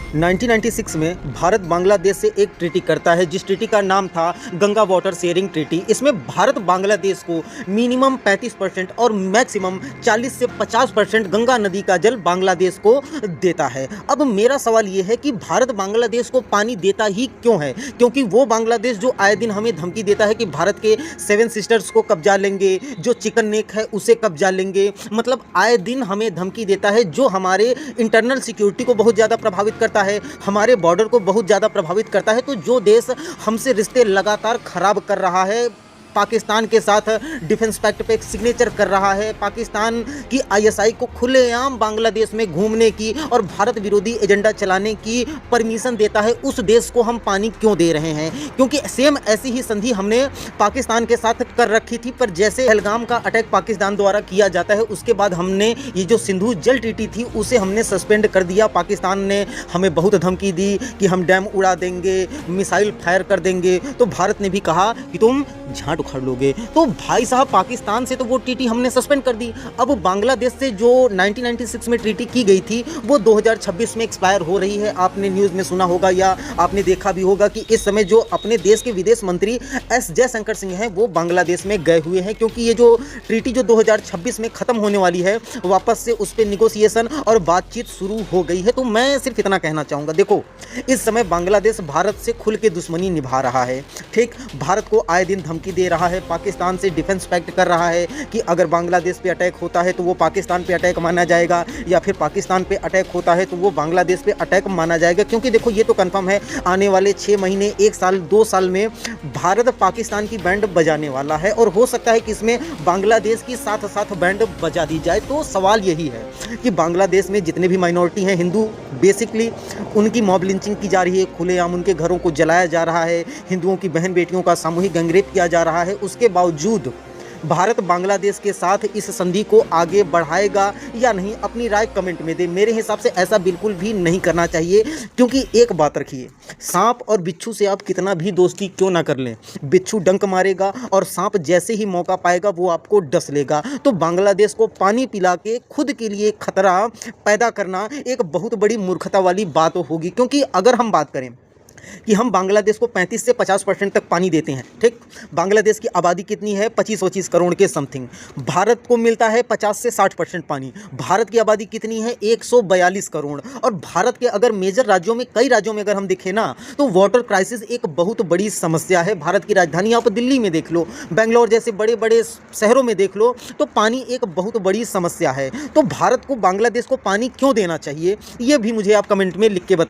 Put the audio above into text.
1996 में भारत बांग्लादेश से एक ट्रीटी करता है जिस ट्रीटी का नाम था गंगा वाटर शेयरिंग ट्रीटी। इसमें भारत बांग्लादेश को मिनिमम 35% और मैक्सिमम 40 से 50% गंगा नदी का जल बांग्लादेश को देता है। अब मेरा सवाल ये है कि भारत बांग्लादेश को पानी देता ही क्यों है? क्योंकि वो बांग्लादेश जो आए दिन हमें धमकी देता है कि भारत के 7 सिस्टर्स को कब्जा लेंगे, जो चिकन नेक है उसे कब्जा लेंगे, मतलब आए दिन हमें धमकी देता है, जो हमारे इंटरनल सिक्योरिटी को बहुत ज़्यादा प्रभावित करता है, हमारे बॉर्डर को बहुत ज़्यादा प्रभावित करता है। तो जो देश हमसे रिश्ते लगातार खराब कर रहा है, पाकिस्तान के साथ डिफेंस पैक्ट पे एक सिग्नेचर कर रहा है, पाकिस्तान की आईएसआई को खुलेआम बांग्लादेश में घूमने की और भारत विरोधी एजेंडा चलाने की परमिशन देता है, उस देश को हम पानी क्यों दे रहे हैं? क्योंकि सेम ऐसी ही संधि हमने पाकिस्तान के साथ कर रखी थी, पर जैसे पहलगाम का अटैक पाकिस्तान द्वारा किया जाता है उसके बाद हमने ये जो सिंधु जल ट्रीटी थी उसे हमने सस्पेंड कर दिया। पाकिस्तान ने हमें बहुत धमकी दी कि हम डैम उड़ा देंगे, मिसाइल फायर कर देंगे, तो भारत ने भी कहा कि तुम झाट उखाड़ लोगे। तो भाई साहब, पाकिस्तान से तो वो ट्रीटी हमने सस्पेंड कर दी। अब बांग्लादेश से जो 1996 में ट्रीटी की गई थी वो 2026 में एक्सपायर हो रही है। आपने न्यूज़ में सुना होगा या आपने देखा भी होगा कि इस समय जो अपने देश के विदेश मंत्री एस जयशंकर सिंह हैं वो बांग्लादेश में गए हुए हैं, क्योंकि ये जो ट्रीटी जो 2026 में ख़त्म होने वाली है वापस से उस पर निगोसिएशन और बातचीत शुरू हो गई है। तो मैं सिर्फ इतना कहना चाहूँगा, देखो इस समय बांग्लादेश भारत से खुल के दुश्मनी निभा रहा है, ठीक, भारत को आए दिन धमकी दे रहा है, पाकिस्तान से डिफेंस पैक्ट कर रहा है कि अगर बांग्लादेश पे अटैक होता है तो वो पाकिस्तान पे अटैक माना जाएगा, या फिर पाकिस्तान पे अटैक होता है तो वो बांग्लादेश पे अटैक माना जाएगा। क्योंकि देखो ये तो कंफर्म है, आने वाले 6 महीने, 1 साल, 2 साल में भारत पाकिस्तान की बैंड बजाने वाला है और हो सकता है कि इसमें बांग्लादेश की साथ साथ बैंड बजा दी जाए। तो सवाल यही है कि बांग्लादेश में जितने भी माइनॉरिटी हैं, हिंदू, बेसिकली उनकी मॉब लिंचिंग की जा रही है, खुलेआम उनके घरों को जलाया जा रहा है, हिंदुओं की बहन बेटियों का सामूहिक गैंगरेप किया जा रहा है। उसके बावजूद भारत बांग्लादेश के साथ इस संधि को आगे बढ़ाएगा या नहीं, अपनी राय कमेंट में दे। मेरे हिसाब से ऐसा बिल्कुल भी नहीं करना चाहिए, क्योंकि एक बात रखिए, सांप और बिच्छू से आप कितना भी दोस्ती क्यों ना कर लें, बिच्छू डंक मारेगा और सांप जैसे ही मौका पाएगा वो आपको डस लेगा। तो बांग्लादेश को पानी पिला के खुद के लिए खतरा पैदा करना एक बहुत बड़ी मूर्खता वाली बात होगी। क्योंकि अगर हम बात करें कि हम बांग्लादेश को 35 से 50% तक पानी देते हैं, ठीक, बांग्लादेश की आबादी कितनी है? 25-25 करोड़ के समथिंग। भारत को मिलता है 50 से 60% पानी। भारत की आबादी कितनी है? 142 करोड़। और भारत के अगर मेजर राज्यों में, कई राज्यों में अगर हम देखें ना, तो वाटर क्राइसिस एक बहुत बड़ी समस्या है। भारत की राजधानी आप दिल्ली में देख लो, बेंगलोर जैसे बड़े बड़े शहरों में देख लो, तो पानी एक बहुत बड़ी समस्या है। तो भारत को बांग्लादेश को पानी क्यों देना चाहिए, ये भी मुझे आप कमेंट में लिख के बताइए।